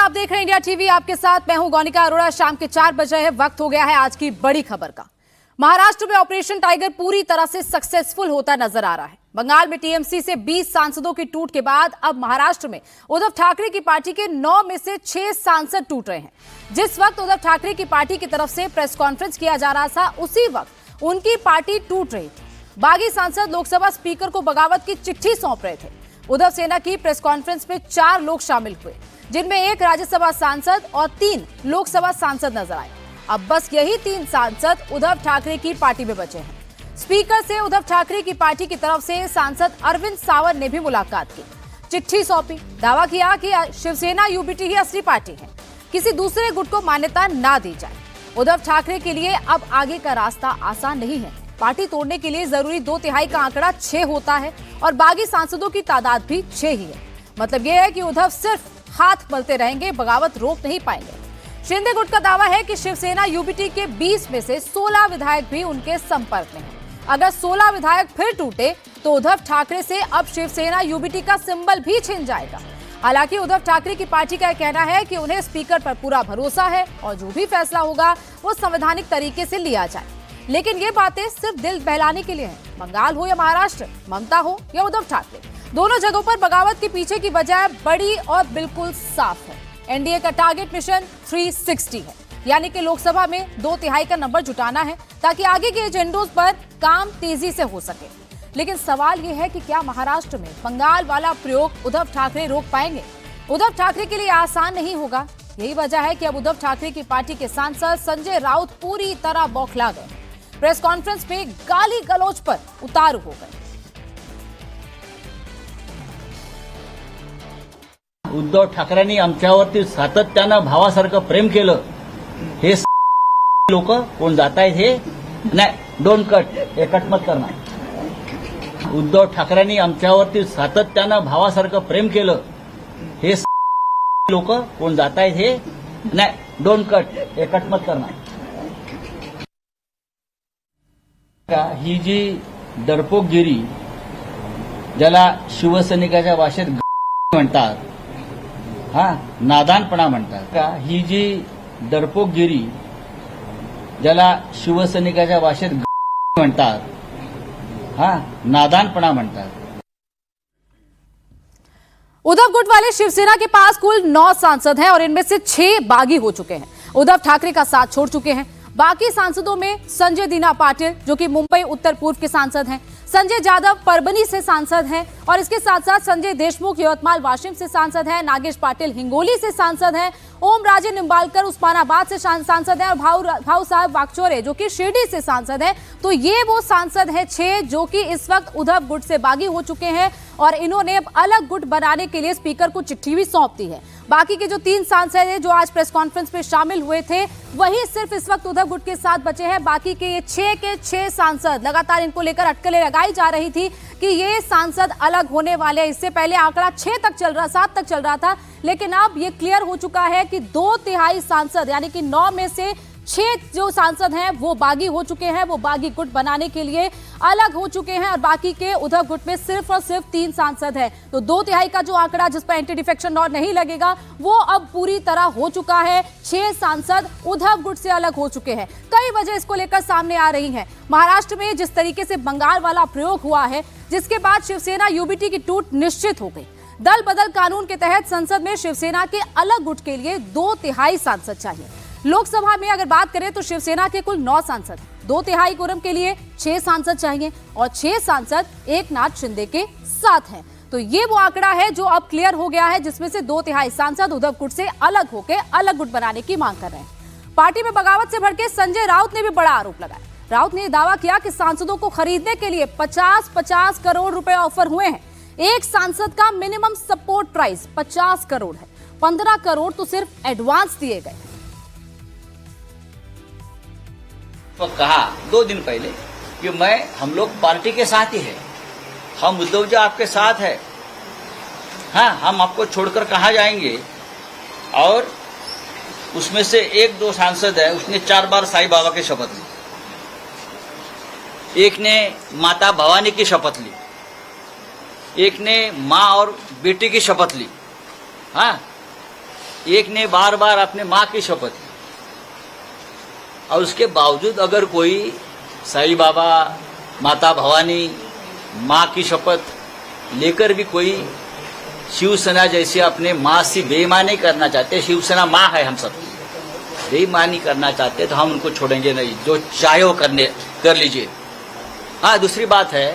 आप देख रहे हैं इंडिया टीवी। आपके साथ मैं हूं गौनिका अरोड़ा। शाम के 4 बजे है, वक्त हो गया है आज की बड़ी खबर का। महाराष्ट्र में ऑपरेशन टाइगर पूरी तरह से सक्सेसफुल होता नजर आ रहा है। बंगाल में टीएमसी से 20 सांसदों की टूट के बाद अब महाराष्ट्र में उद्धव ठाकरे की पार्टी के 9 में से 6 सांसद टूट रहे हैं। जिस वक्त उद्धव ठाकरे की पार्टी की तरफ से प्रेस कॉन्फ्रेंस किया जा रहा था, उसी वक्त उनकी पार्टी टूट रही थी। बागी सांसद लोकसभा स्पीकर को बगावत की चिट्ठी सौंप रहे थे। उद्धव सेना की प्रेस कॉन्फ्रेंस में 4 लोग शामिल हुए, जिनमें 1 राज्यसभा सांसद और 3 लोकसभा सांसद नजर आए। अब बस यही 3 सांसद उद्धव ठाकरे की पार्टी में बचे हैं। स्पीकर से उद्धव ठाकरे की पार्टी की तरफ से सांसद अरविंद सावंत ने भी मुलाकात की, चिट्ठी सौंपी, दावा किया कि शिवसेना यूबीटी ही असली पार्टी है, किसी दूसरे गुट को मान्यता ना दी जाए। उद्धव ठाकरे के लिए अब आगे का रास्ता आसान नहीं है। पार्टी तोड़ने के लिए जरूरी 2/3 का आंकड़ा 6 होता है और बागी सांसदों की तादाद भी 6 ही है। मतलब यह है कि उद्धव सिर्फ हाथ मलते रहेंगे, बगावत रोक नहीं पाएंगे। शिंदे गुट का दावा है कि शिवसेना यूबीटी के 20 में से 16 विधायक भी उनके संपर्क में हैं। अगर 16 विधायक फिर टूटे तो उद्धव ठाकरे से अब शिवसेना यूबीटी का सिंबल भी छिन जाएगा। हालांकि उद्धव ठाकरे की पार्टी का कहना है कि उन्हें स्पीकर पर पूरा भरोसा है और जो भी फैसला होगा वो संवैधानिक तरीके से लिया जाए। लेकिन ये बातें सिर्फ दिल बहलाने के लिए हैं। बंगाल हो या महाराष्ट्र, ममता हो या उद्धव ठाकरे, दोनों जगहों पर बगावत के पीछे की वजह बड़ी और बिल्कुल साफ है। एनडीए का टारगेट मिशन 360 है, यानी कि लोकसभा में 2/3 का नंबर जुटाना है ताकि आगे के एजेंडों पर काम तेजी से हो सके। लेकिन सवाल यह है कि क्या महाराष्ट्र में बंगाल वाला प्रयोग उद्धव ठाकरे रोक पाएंगे? उद्धव ठाकरे के लिए आसान नहीं होगा। यही वजह है कि अब उद्धव ठाकरे की पार्टी के सांसद संजय राउत पूरी तरह बौखला गए। प्रेस कॉन्फ्रेंस में गाली गलौज पर उतारू हो गए। उद्धव ठाकरेंनी आमच्यावरती सातत्यानं भावासारखं प्रेम केलं। हे लोक कोण जात आहेत हे नाही, डोंट कट, हे कट मत करणार। उद्धव ठाकरेंनी आमच्यावरती सातत्यानं भावासारखं प्रेम केलं। हे लोक कोण जात आहेत हे नाही, डोंट कट, हे कट मत करणार। ही जी डरपोकगिरी, ज्याला शिवसैनिकाच्या भाषेत म्हणतात, नादानपणा म्हणतात का, ही जी डरपोकगिरी, ज्याला शिवसैनिकाच्या भाषेत म्हणतात, नादानपणा म्हणतात। उद्धव गुट वाले शिवसेना के पास कुल 9 सांसद हैं और इनमें से 6 बागी हो चुके हैं, उद्धव ठाकरे का साथ छोड़ चुके हैं। बाकी सांसदों में संजय दीना पाटिल, जो कि मुंबई उत्तर पूर्व के सांसद हैं, संजय जाधव परभनी से सांसद हैं और इसके साथ साथ संजय देशमुख यवतमाल वाशिम से सांसद हैं, नागेश पाटिल हिंगोली से सांसद हैं, ओम राजे निम्बालकर उस्मानाबाद से सांसद हैं और भाऊ साहब वाकचोरे जो कि शिरडी से सांसद हैं। तो ये वो सांसद हैं 6 जो कि इस वक्त उद्धव गुट से बागी हो चुके हैं और इन्होंने अब अलग गुट बनाने के लिए स्पीकर को चिट्ठी भी सौंप दी है। बाकी के जो 3 सांसद हैं जो आज प्रेस कॉन्फ्रेंस में शामिल हुए थे, वही सिर्फ इस वक्त उद्धव गुट के साथ बचे हैं। बाकी के ये 6 के 6 सांसद, लगातार इनको लेकर अटकलें लगाई जा रही थी कि ये सांसद अलग होने वाले। इससे पहले आंकड़ा 7 तक चल रहा था, लेकिन अब ये क्लियर हो चुका है कि 2/3 सांसद यानी कि 9 में से 6 जो सांसद हैं वो बागी हो चुके हैं, वो बागी गुट बनाने के लिए अलग हो चुके हैं और बाकी के उद्धव गुट में सिर्फ और सिर्फ 3 सांसद हैं। तो 2/3 का जो आंकड़ा जिस पर एंटी डिफेक्शन लॉ नहीं लगेगा वो अब पूरी तरह हो चुका है। 6 सांसद उद्धव गुट से अलग हो चुके हैं। कई वजह इसको लेकर सामने आ रही हैं। महाराष्ट्र में जिस तरीके से बंगाल वाला प्रयोग हुआ है, जिसके बाद शिवसेना यूबीटी की टूट निश्चित हो गई। दल बदल कानून के तहत संसद में शिवसेना के अलग गुट के लिए 2/3 सांसद चाहिए। लोकसभा में अगर बात करें तो शिवसेना के कुल 9 सांसद हैं, 2/3 कोरम के लिए 6 सांसद चाहिए और 6 सांसद एकनाथ शिंदे के साथ हैं। तो ये वो आंकड़ा है जो अब क्लियर हो गया है, जिसमें से 2/3 सांसद उद्धव गुट से अलग होकर अलग गुट बनाने की मांग कर रहे हैं। पार्टी में बगावत से भड़के संजय राउत ने भी बड़ा आरोप लगाया। राउत ने दावा किया कि सांसदों को खरीदने के लिए 50-50 करोड़ रुपए ऑफर हुए हैं। एक सांसद का मिनिमम सपोर्ट प्राइस 50 करोड़ है, 15 करोड़ तो सिर्फ एडवांस दिए गए। कहा 2 दिन पहले कि हम लोग पार्टी के साथ ही है, हम उद्धव जी आपके साथ है, हम आपको छोड़कर कहाँ जाएंगे। और उसमें से 1-2 सांसद है, उसने 4 बार साईं बाबा की शपथ ली, एक ने माता भवानी की शपथ ली, एक ने माँ और बेटी की शपथ ली। एक ने बार बार अपने माँ की शपथ ली और उसके बावजूद अगर कोई साईं बाबा, माता भवानी, माँ की शपथ लेकर भी कोई शिवसेना जैसे अपने माँ से बेईमानी करना चाहते, शिवसेना माँ है हम सब, बेईमानी करना चाहते तो हम उनको छोड़ेंगे नहीं, जो चाहे वो कर लीजिए। हाँ, दूसरी बात है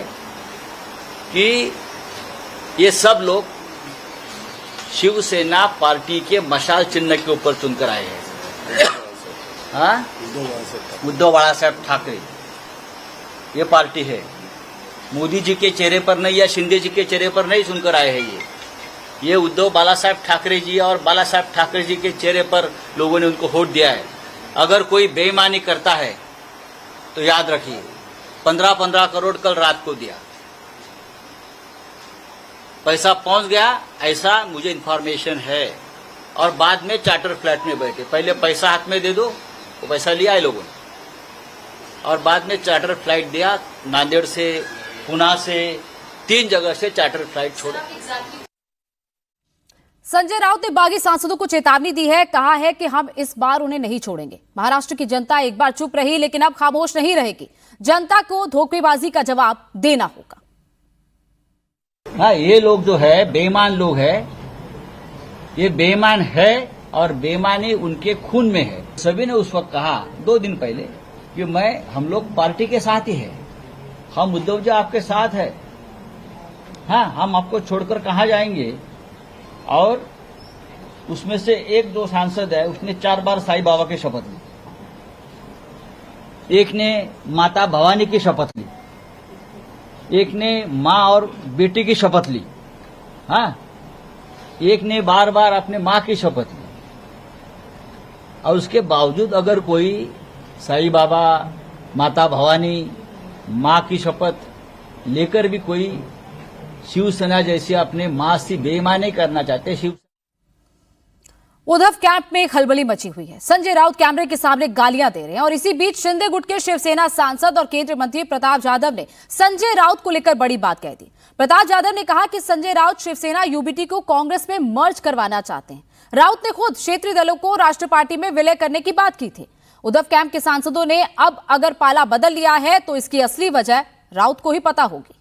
कि ये सब लोग शिवसेना पार्टी के मशाल चिन्ह के ऊपर चुनकर आए हैं। हाँ, उद्धव बाला साहब ठाकरे ये पार्टी है, मोदी जी के चेहरे पर नहीं या शिंदे जी के चेहरे पर नहीं चुनकर आए हैं। ये उद्धव बाला साहब ठाकरे जी और बाला साहब ठाकरे जी के चेहरे पर लोगों ने उनको वोट दिया है। अगर कोई बेईमानी करता है तो याद रखिए 15-15 करोड़ कल रात को दिया, पैसा पहुंच गया, ऐसा मुझे इन्फॉर्मेशन है। और बाद में चार्टर फ्लैट में बैठे, पहले पैसा हाथ में दे दो, वो पैसा लिया है लोगों ने, और बाद में चार्टर फ्लाइट दिया, नांदेड़ से, पुणे से, 3 जगह से चार्टर फ्लाइट छोड़ा। संजय राउत ने बागी सांसदों को चेतावनी दी है, कहा है कि हम इस बार उन्हें नहीं छोड़ेंगे। महाराष्ट्र की जनता एक बार चुप रही, लेकिन अब खामोश नहीं रहेगी। जनता को धोखेबाजी का जवाब देना होगा। हाँ, ये लोग जो है बेईमान लोग है, ये बेईमान है और बेईमानी उनके खून में है। सभी ने उस वक्त कहा 2 दिन पहले कि हम लोग पार्टी के साथ ही है, हम उद्धव जी आपके साथ है, हाँ, हम आपको छोड़कर कहाँ जाएंगे। और उसमें से 1-2 सांसद है, उसने 4 बार साईं बाबा की शपथ ली, एक ने माता भवानी की शपथ ली, एक ने माँ और बेटी की शपथ ली, हाँ, एक ने बार बार अपने माँ की शपथ ली। और उसके बावजूद अगर कोई साईं बाबा, माता भवानी, माँ की शपथ लेकर भी कोई शिवसेना जैसे अपने माँ से बेईमानी करना चाहते, उद्धव कैंप में खलबली मची हुई है। संजय राउत कैमरे के सामने गालियां दे रहे हैं और इसी बीच शिंदे गुट के शिवसेना सांसद और केंद्रीय मंत्री प्रताप यादव ने संजय राउत को लेकर बड़ी बात कह दी। प्रताप यादव ने कहा कि संजय राउत शिवसेना यूबीटी को कांग्रेस में मर्ज करवाना चाहते हैं। राउत ने खुद क्षेत्रीय दलों को राष्ट्रीय पार्टी में विलय करने की बात की थी। उद्धव कैंप के सांसदों ने अब अगर पाला बदल लिया है तो इसकी असली वजह राउत को ही पता होगी।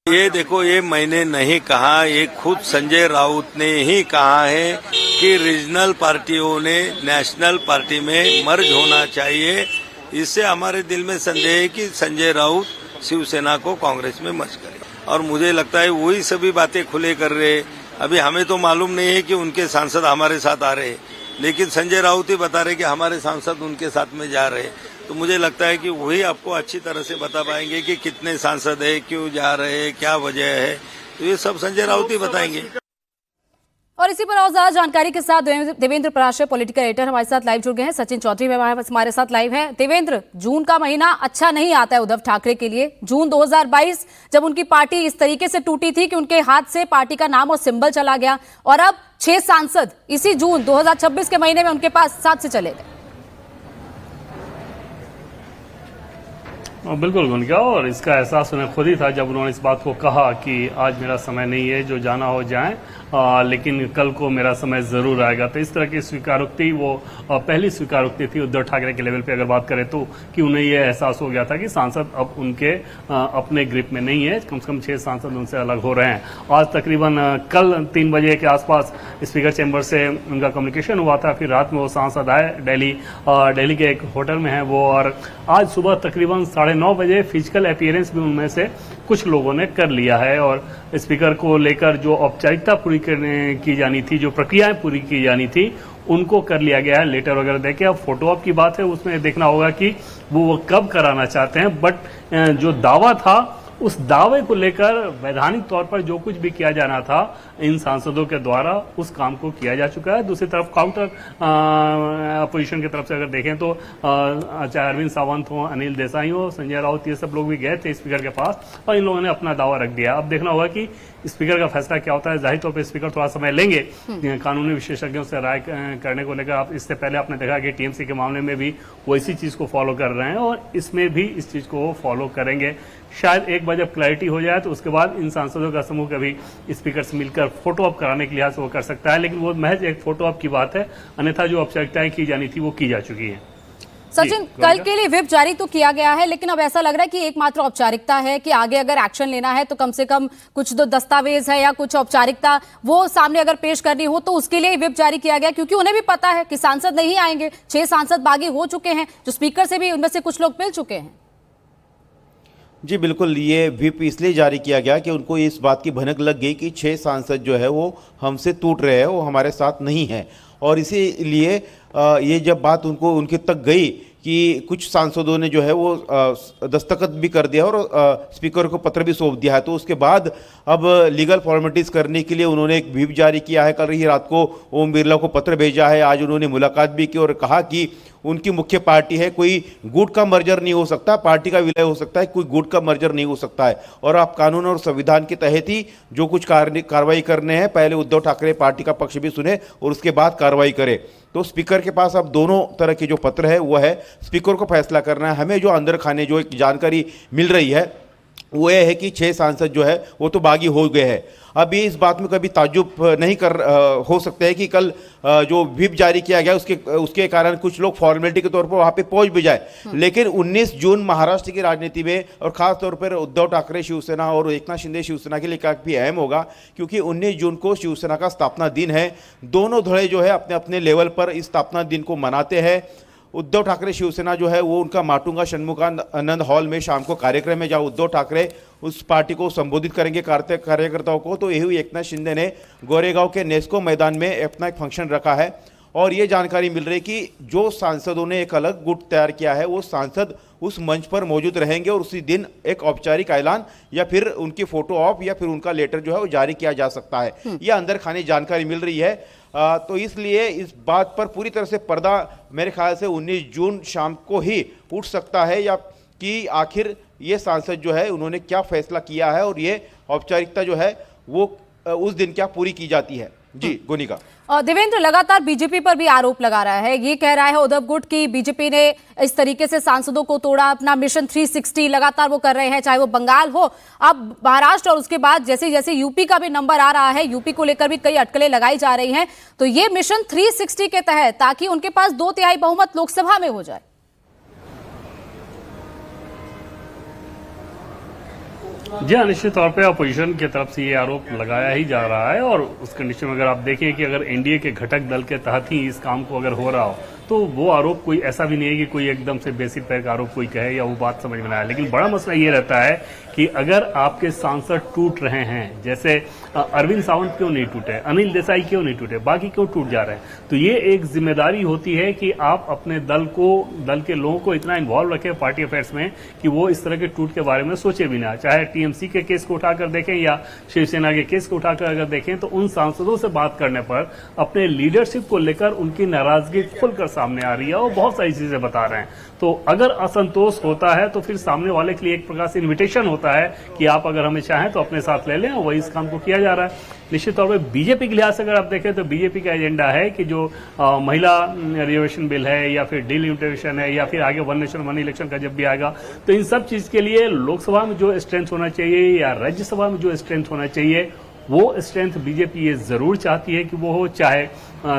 ये देखो, ये मैंने नहीं कहा, ये खुद संजय राउत ने ही कहा है कि रीजनल पार्टियों ने नेशनल पार्टी में मर्ज होना चाहिए। इससे हमारे दिल में संदेह है कि संजय राउत शिवसेना को कांग्रेस में मर्ज करे, और मुझे लगता है वही सभी बातें खुले कर रहे। अभी हमें तो मालूम नहीं है कि उनके सांसद हमारे साथ आ रहे, लेकिन संजय राउत ही बता रहे कि हमारे सांसद उनके साथ में जा रहे। तो मुझे लगता है कि वही आपको अच्छी तरह से बता पाएंगे कि कितने सांसद है, क्यों जा रहे हैं, क्या वजह है, तो ये सब संजय राउत ही बताएंगे। और इसी पर और ज्यादा जानकारी के साथ देवेंद्र पराशर पॉलिटिकल एडिटर हमारे साथ लाइव जुड़ गए हैं। सचिन चौधरी हमारे साथ लाइव हैं। देवेंद्र, जून का महीना अच्छा नहीं आता है उद्धव ठाकरे के लिए। जून 2022 जब उनकी पार्टी इस तरीके से टूटी थी कि उनके हाथ से पार्टी का नाम और सिंबल चला गया, और अब 6 सांसद इसी जून 2026 के महीने में उनके पास साथ से चले गए। बिल्कुल गुनगा, और इसका एहसास उन्हें खुद ही था जब उन्होंने इस बात को कहा कि आज मेरा समय नहीं है, जो जाना हो जाए, लेकिन कल को मेरा समय जरूर आएगा। तो इस तरह की स्वीकारोक्ति वो पहली स्वीकारोक्ति थी उद्धव ठाकरे के लेवल पे अगर बात करें तो, कि उन्हें यह एहसास हो गया था कि सांसद अब उनके अपने ग्रिप में नहीं है। कम से कम 6 सांसद उनसे अलग हो रहे हैं। आज तकरीबन कल 3 बजे के आसपास स्पीकर चैम्बर से उनका कम्युनिकेशन हुआ था, फिर रात में वो सांसद आए दिल्ली के एक होटल में है वो, और आज सुबह तकरीबन 9:30 बजे फिजिकल अपीयरेंस भी उनमें से कुछ लोगों ने कर लिया है। और स्पीकर को लेकर जो औपचारिकता पूरी की जानी थी, जो प्रक्रियाएं पूरी की जानी थी, उनको कर लिया गया है। लेटर वगैरह देके अब फोटो ऑप की बात है, उसमें देखना होगा कि वो कब कराना चाहते हैं। बट जो दावा था, उस दावे को लेकर वैधानिक तौर पर जो कुछ भी किया जाना था इन सांसदों के द्वारा, उस काम को किया जा चुका है। दूसरी तरफ काउंटर अपोजिशन की तरफ से अगर देखें तो चाहे अरविंद सावंत हो, अनिल देसाई हो, संजय राउत, ये सब लोग भी गए थे स्पीकर के पास और इन लोगों ने अपना दावा रख दिया। अब देखना होगा कि स्पीकर का फैसला क्या होता है। जाहिर तौर पर स्पीकर थोड़ा समय लेंगे कानूनी विशेषज्ञों से राय करने को लेकर। आप इससे पहले आपने देखा कि टीएमसी के मामले में भी वो इसी चीज को फॉलो कर रहे हैं और इसमें भी इस चीज को फॉलो करेंगे, शायद एक बार जब क्लैरिटी हो जाए तो उसके बाद इन सांसदों का समूह कभी स्पीकर से मिलकर फोटो ऑप कराने के लिहाज से वो कर सकता है, लेकिन वो महज एक फोटो ऑप की बात है, अन्यथा जो औपचारिकताएं की जानी थी वो की जा चुकी है। सचिन, कल के लिए व्हिप जारी तो किया गया है, लेकिन अब ऐसा लग रहा है कि एकमात्र औपचारिकता है कि आगे अगर एक्शन लेना है तो कम से कम कुछ तो दस्तावेज है या कुछ औपचारिकता वो सामने अगर पेश करनी हो तो उसके लिए व्हिप जारी किया गया, क्योंकि उन्हें भी पता है कि सांसद नहीं आएंगे। 6 सांसद बागी हो चुके हैं, जो स्पीकर से भी उनमें से कुछ लोग मिल चुके हैं। जी बिल्कुल, ये व्हिप इसलिए जारी किया गया कि उनको इस बात की भनक लग गई कि 6 सांसद जो है वो हमसे टूट रहे हैं, वो हमारे साथ नहीं है। और इसीलिए ये जब बात उनके तक गई कि कुछ सांसदों ने जो है वो दस्तखत भी कर दिया और स्पीकर को पत्र भी सौंप दिया है, तो उसके बाद अब लीगल फॉर्मेलिटीज़ करने के लिए उन्होंने एक व्हिप जारी किया है। कल ही रात को ओम बिरला को पत्र भेजा है, आज उन्होंने मुलाकात भी की और कहा कि उनकी मुख्य पार्टी है, कोई गुट का मर्जर नहीं हो सकता, पार्टी का विलय हो सकता है, कोई गुट का मर्जर नहीं हो सकता है। और आप कानून और संविधान के तहत ही जो कुछ कार्रवाई करने हैं, पहले उद्धव ठाकरे पार्टी का पक्ष भी सुने और उसके बाद कार्रवाई करें। तो स्पीकर के पास अब दोनों तरह के जो पत्र है वो है, स्पीकर को फैसला करना है। हमें जो अंदर खाने जो एक जानकारी मिल रही है वो ये है कि 6 सांसद जो है वो तो बागी हो गए हैं। अब ये इस बात में कभी ताज्जुब नहीं हो सकता है कि कल जो व्हिप जारी किया गया उसके कारण कुछ लोग फॉर्मेलिटी के तौर पर वहाँ पे पहुँच भी जाए, लेकिन 19 जून महाराष्ट्र की राजनीति में और खास तौर पर उद्धव ठाकरे शिवसेना और एकनाथ शिंदे शिवसेना के लिए काफ़ी अहम होगा, क्योंकि 19 जून को शिवसेना का स्थापना दिन है। दोनों धड़े जो है अपने अपने लेवल पर इस स्थापना दिन को मनाते हैं। उद्धव ठाकरे शिवसेना जो है वो उनका माटुंगा षणमुखानंद हॉल में शाम को कार्यक्रम है, जहाँ उद्धव ठाकरे उस पार्टी को संबोधित करेंगे कार्यकर्ताओं को। तो यही एकनाथ शिंदे ने गोरेगांव के नेस्को मैदान में अपना एक फंक्शन रखा है और ये जानकारी मिल रही है कि जो सांसदों ने एक अलग गुट तैयार किया है वो सांसद उस मंच पर मौजूद रहेंगे और उसी दिन एक औपचारिक ऐलान या फिर उनकी फोटो ऑफ या फिर उनका लेटर जो है वो जारी किया जा सकता है। यह अंदर खाने जानकारी मिल रही है। तो इसलिए इस बात पर पूरी तरह से पर्दा मेरे ख्याल से 19 जून शाम को ही उठ सकता है, या कि आखिर ये सांसद जो है उन्होंने क्या फैसला किया है और ये औपचारिकता जो है वो उस दिन क्या पूरी की जाती है। जी गोनिका। देवेंद्र, लगातार बीजेपी पर भी आरोप लगा रहा है, ये कह रहा है उद्धव गुट की बीजेपी ने इस तरीके से सांसदों को तोड़ा, अपना मिशन 360 लगातार वो कर रहे हैं, चाहे वो बंगाल हो, अब महाराष्ट्र और उसके बाद जैसे जैसे यूपी का भी नंबर आ रहा है, यूपी को लेकर भी कई अटकलें लगाई जा रही हैं। तो ये मिशन 360 के तहत ताकि उनके पास 2/3 बहुमत लोकसभा में हो जाए। जी हाँ, निश्चित तौर पे अपोजिशन की तरफ से ये आरोप लगाया ही जा रहा है और उस कंडीशन में अगर आप देखें कि अगर एनडीए के घटक दल के तहत ही इस काम को अगर हो रहा हो तो वो आरोप कोई ऐसा भी नहीं है कि कोई एकदम से बेसिक पैर का आरोप कोई कहे या वो बात समझ में ना आए। लेकिन बड़ा मसला ये रहता है कि अगर आपके सांसद टूट रहे हैं, जैसे अरविंद सावंत क्यों नहीं टूटे, अनिल देसाई क्यों नहीं टूटे, बाकी क्यों टूट जा रहे हैं, तो ये एक जिम्मेदारी होती है कि आप अपने दल के लोगों को इतना इन्वॉल्व रखें पार्टी अफेयर्स में कि वो इस तरह के टूट के बारे में सोचे भी ना। चाहे टीएमसी के केस को उठाकर देखें या शिवसेना के केस को उठाकर अगर देखें तो उन सांसदों से बात करने पर अपने लीडरशिप को लेकर उनकी नाराजगी खुलकर सामने आ रही है और बहुत सारी चीजें बता रहे हैं। तो अगर असंतोष होता है तो फिर सामने वाले के लिए एक प्रकार से इन्विटेशन होता है कि आप अगर हमें चाहें तो अपने साथ ले लें, और वही इस काम को किया जा रहा है। निश्चित तौर पर बीजेपी के लिहाज से अगर आप देखें तो बीजेपी का एजेंडा है कि जो महिला रिजर्वेशन बिल है या फिर डिलिमिटेशन है या फिर आगे वन नेशन वन इलेक्शन का जब भी आएगा तो इन सब चीज के लिए लोकसभा में जो स्ट्रेंथ होना चाहिए या राज्यसभा में जो स्ट्रेंथ होना चाहिए वो स्ट्रेंथ बीजेपी ये जरूर चाहती है कि वो हो, चाहे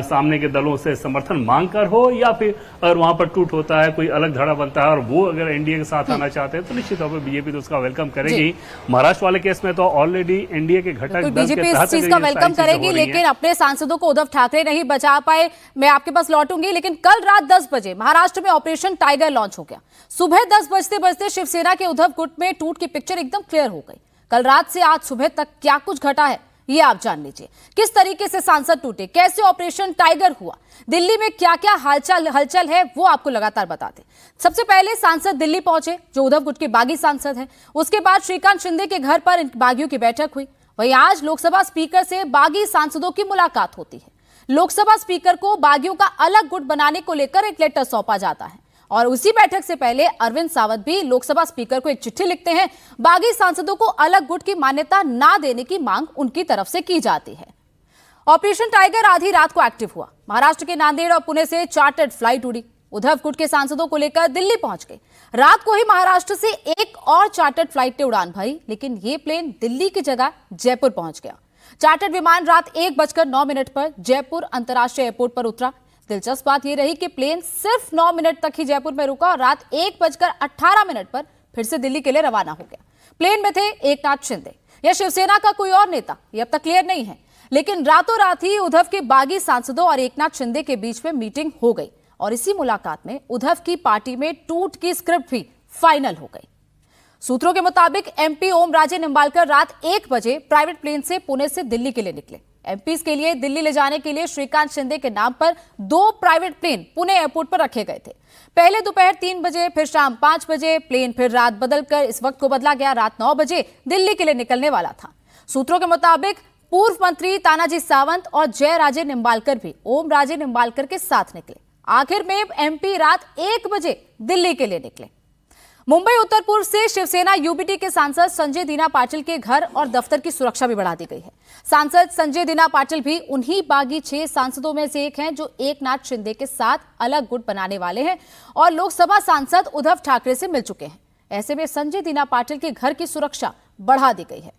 सामने के दलों से समर्थन मांगकर हो या फिर अगर वहां पर टूट होता है, कोई अलग धड़ा बनता है और वो अगर एनडीए के साथ आना चाहते हैं तो निश्चित तौर पर बीजेपी तो उसका वेलकम करेगी। महाराष्ट्र वाले केस में तो ऑलरेडी एनडीए के घटक दल बीजेपी इस चीज का वेलकम करेगी, लेकिन अपने सांसदों को उद्धव ठाकरे नहीं बचा पाए। मैं आपके पास लौटूंगी, लेकिन कल रात 10 बजे महाराष्ट्र में ऑपरेशन टाइगर लॉन्च हो गया। सुबह 10 बजते शिवसेना के उद्धव गुट में टूट की पिक्चर एकदम क्लियर हो गई। कल रात से आज सुबह तक क्या कुछ घटा है ये आप जान लीजिए। किस तरीके से सांसद टूटे, कैसे ऑपरेशन टाइगर हुआ, दिल्ली में क्या क्या हलचल है वो आपको लगातार बताते। सबसे पहले सांसद दिल्ली पहुंचे जो उद्धव गुट के बागी सांसद हैं। उसके बाद श्रीकांत शिंदे के घर पर इन बागियों की बैठक हुई। वहीं आज लोकसभा स्पीकर से बागी सांसदों की मुलाकात होती है। लोकसभा स्पीकर को बागियों का अलग गुट बनाने को लेकर एक लेटर सौंपा जाता है और उसी बैठक से पहले अरविंद सावंत भी लोकसभा स्पीकर को एक चिट्ठी लिखते हैं। बागी सांसदों को अलग गुट की मान्यता ना देने की मांग उनकी तरफ से की जाती है। ऑपरेशन टाइगर आधी रात को एक्टिव हुआ। महाराष्ट्र के नांदेड़ और पुणे से चार्टर्ड फ्लाइट उड़ी। उद्धव गुट के सांसदों को लेकर दिल्ली पहुंच गए। रात को ही महाराष्ट्र से एक और चार्टर्ड फ्लाइट ने उड़ान भरी, लेकिन ये प्लेन दिल्ली की जगह जयपुर पहुंच गया। चार्टर्ड विमान रात 1:09 पर जयपुर अंतर्राष्ट्रीय एयरपोर्ट पर उतरा। दिलचस्प बात यह रही कि प्लेन सिर्फ 9 मिनट तक ही जयपुर में रुका और रात 1:18 पर फिर से दिल्ली के लिए रवाना हो गया। प्लेन में थे एकनाथ शिंदे या शिवसेना का कोई और नेता, ये अब तक क्लियर नहीं है, लेकिन रातों रात ही उद्धव के बागी सांसदों और एकनाथ शिंदे के बीच में मीटिंग हो गई और इसी मुलाकात में उद्धव की पार्टी में टूट की स्क्रिप्ट भी फाइनल हो गई। सूत्रों के मुताबिक एमपी ओम राजे निंबालकर रात 1 बजे प्राइवेट प्लेन से पुणे से दिल्ली के लिए निकले। एमपीज के लिए दिल्ली ले जाने के लिए श्रीकांत शिंदे के नाम पर 2 प्राइवेट प्लेन पुणे एयरपोर्ट पर रखे गए थे। पहले दोपहर 3 बजे, फिर शाम 5 बजे। प्लेन फिर रात बदलकर इस वक्त को बदला गया, रात 9 बजे दिल्ली के लिए निकलने वाला था। सूत्रों के मुताबिक पूर्व मंत्री तानाजी सावंत और जय राजे निंबालकर भी ओम राजे निंबालकर के साथ निकले। आखिर में एमपी रात 1 बजे दिल्ली के लिए निकले। मुंबई उत्तर पूर्व से शिवसेना यूबीटी के सांसद संजय दीना पाटिल के घर और दफ्तर की सुरक्षा भी बढ़ा दी गई है। सांसद संजय दीना पाटिल भी उन्हीं बागी 6 सांसदों में से एक हैं जो एकनाथ शिंदे के साथ अलग गुट बनाने वाले हैं और लोकसभा सांसद उद्धव ठाकरे से मिल चुके हैं। ऐसे में संजय दीना पाटिल के घर की सुरक्षा बढ़ा दी गई है।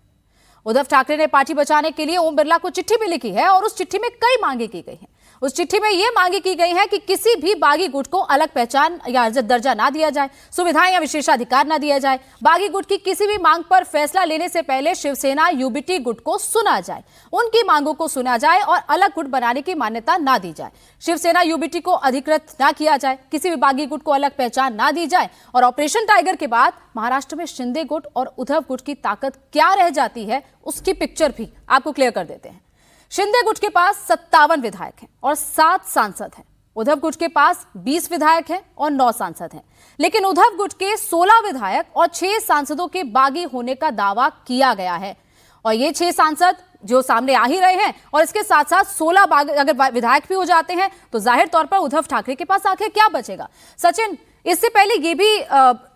उद्धव ठाकरे ने पार्टी बचाने के लिए ओम बिरला को चिट्ठी भी लिखी है और उस चिट्ठी में कई मांगे की गई हैं। उस चिट्ठी में यह मांगे की गई है कि किसी भी बागी गुट को अलग पहचान या दर्जा ना दिया जाए, सुविधाएं या विशेषाधिकार ना दिया जाए। बागी गुट की किसी भी मांग पर फैसला लेने से पहले शिवसेना यूबीटी गुट को सुना जाए, उनकी मांगों को सुना जाए और अलग गुट बनाने की मान्यता ना दी जाए। शिवसेना यूबीटी को अधिकृत ना किया जाए, किसी भी बागी गुट को अलग पहचान ना दी जाए। और ऑपरेशन टाइगर के बाद महाराष्ट्र में शिंदे गुट और उद्धव गुट की ताकत क्या रह जाती है, उसकी पिक्चर भी आपको क्लियर कर देते हैं। शिंदे गुट के पास 57 विधायक हैं और 7 सांसद हैं। उद्धव गुट के पास 20 विधायक हैं और 9 सांसद हैं। लेकिन उद्धव गुट के 16 विधायक और 6 सांसदों के बागी होने का दावा किया गया है और ये 6 सांसद जो सामने आ ही रहे हैं और इसके साथ साथ 16 अगर विधायक भी हो जाते हैं तो जाहिर तौर पर उद्धव ठाकरे के पास आखिर क्या बचेगा। सचिन, इससे पहले ये भी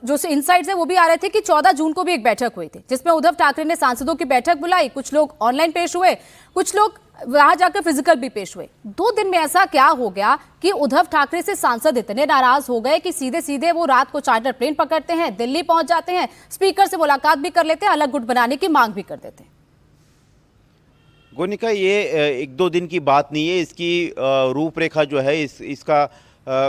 जो इनसाइट्स है वो भी आ रहे थे कि 14 जून को भी एक बैठक हुई थी जिसमें उद्धव ठाकरे ने सांसदों की बैठक बुलाई। कुछ लोग ऑनलाइन पेश हुए, कुछ लोग वहां जाकर फिजिकल भी पेश हुए। 2 दिन में ऐसा क्या हो गया कि उद्धव ठाकरे से सांसद इतने नाराज हो गए कि सीधे सीधे वो रात को चार्टर प्लेन पकड़ते हैं, दिल्ली पहुंच जाते हैं, स्पीकर से मुलाकात भी कर लेते हैं, अलग गुट बनाने की मांग भी कर देते हैं। गोनिका, ये 1-2 दिन की बात नहीं है। इसकी रूपरेखा जो है, इसका